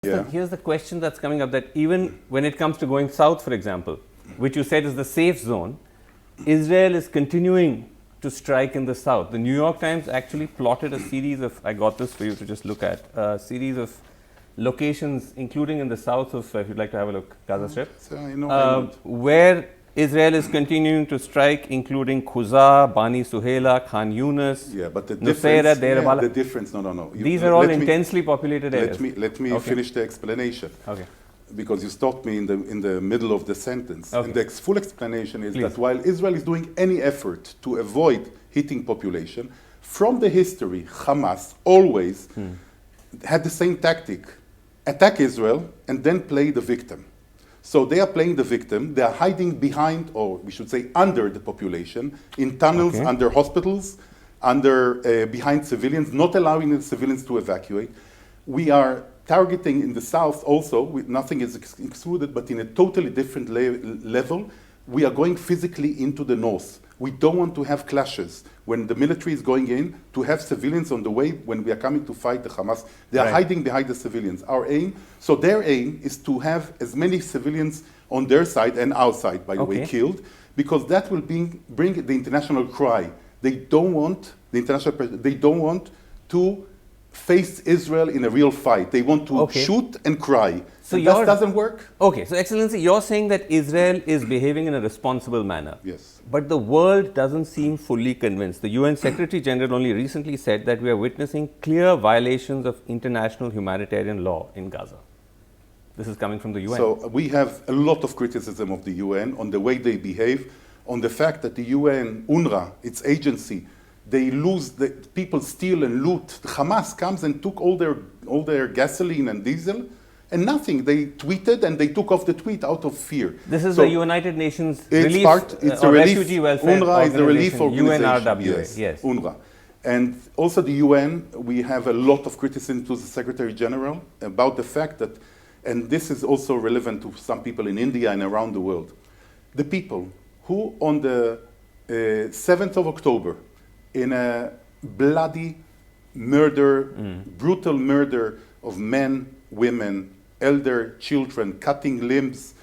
Yeah. Here's the question that's coming up, that even when it comes to going south, for example, which you said is the safe zone, Israel is continuing to strike in the south. The New York Times actually plotted a series of, I got this for you to just look at, a series of locations, including in the south of, if you'd like to have a look, Gaza Strip, So, where Israel is continuing to strike, including Khuza, Bani Suhaila, Khan Yunus, yeah, but the Nusayra, difference, Deir Bala. the difference, no. These are all intensely populated areas. Let me Okay. finish the explanation. Okay. Because you stopped me in the middle of the sentence. Okay. And the full explanation is Please. that while Israel is doing any effort to avoid hitting population, from the history, Hamas always had the same tactic: attack Israel and then play the victim. So they are playing the victim. They are hiding behind, or we should say under the population, in tunnels, Okay. under hospitals, behind civilians, not allowing the civilians to evacuate. We are targeting in the south also, nothing is excluded, but in a totally different level. We are going physically into the north. We don't want to have clashes when the military is going in, to have civilians on the way when we are coming to fight the Hamas. They are Right. hiding behind the civilians. Their aim is to have as many civilians on their side and our side, by the way, Okay. killed, because that will bring the international cry. They don't want to face Israel in a real fight. They want to Okay. shoot and cry. So And that doesn't work? Okay, so Excellency, you're saying that Israel is behaving in a responsible manner. Yes. But the world doesn't seem fully convinced. The UN Secretary General only recently said that we are witnessing clear violations of international humanitarian law in Gaza. This is coming from the UN. So we have a lot of criticism of the UN on the way they behave, on the fact that the UN, UNRWA, its agency, people steal and loot. Hamas comes and took all their gasoline and diesel, and nothing. They tweeted and they took off the tweet out of fear. This is So the United Nations it's Relief, it's or a relief. Refugee Welfare UNRWA is the relief Organization, organization. UNRWA. Yes. UNRWA. And also the UN, we have a lot of criticism to the Secretary General about the fact that, and this is also relevant to some people in India and around the world, the people who on the 7th of October, in a bloody murder, brutal murder of men, women, elder, children, cutting limbs,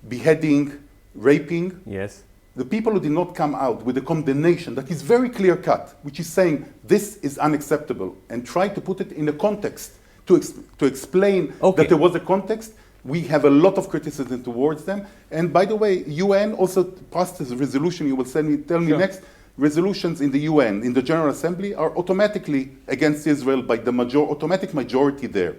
beheading, raping, Yes. the people who did not come out with a condemnation that is very clear cut, which is saying this is unacceptable, and try to put it in a context to explain Okay. that there was a context, we have a lot of criticism towards them. And by the way, UN also passed this resolution, you will tell me Sure. next. Resolutions in the UN, in the General Assembly, are automatically against Israel by the automatic majority there.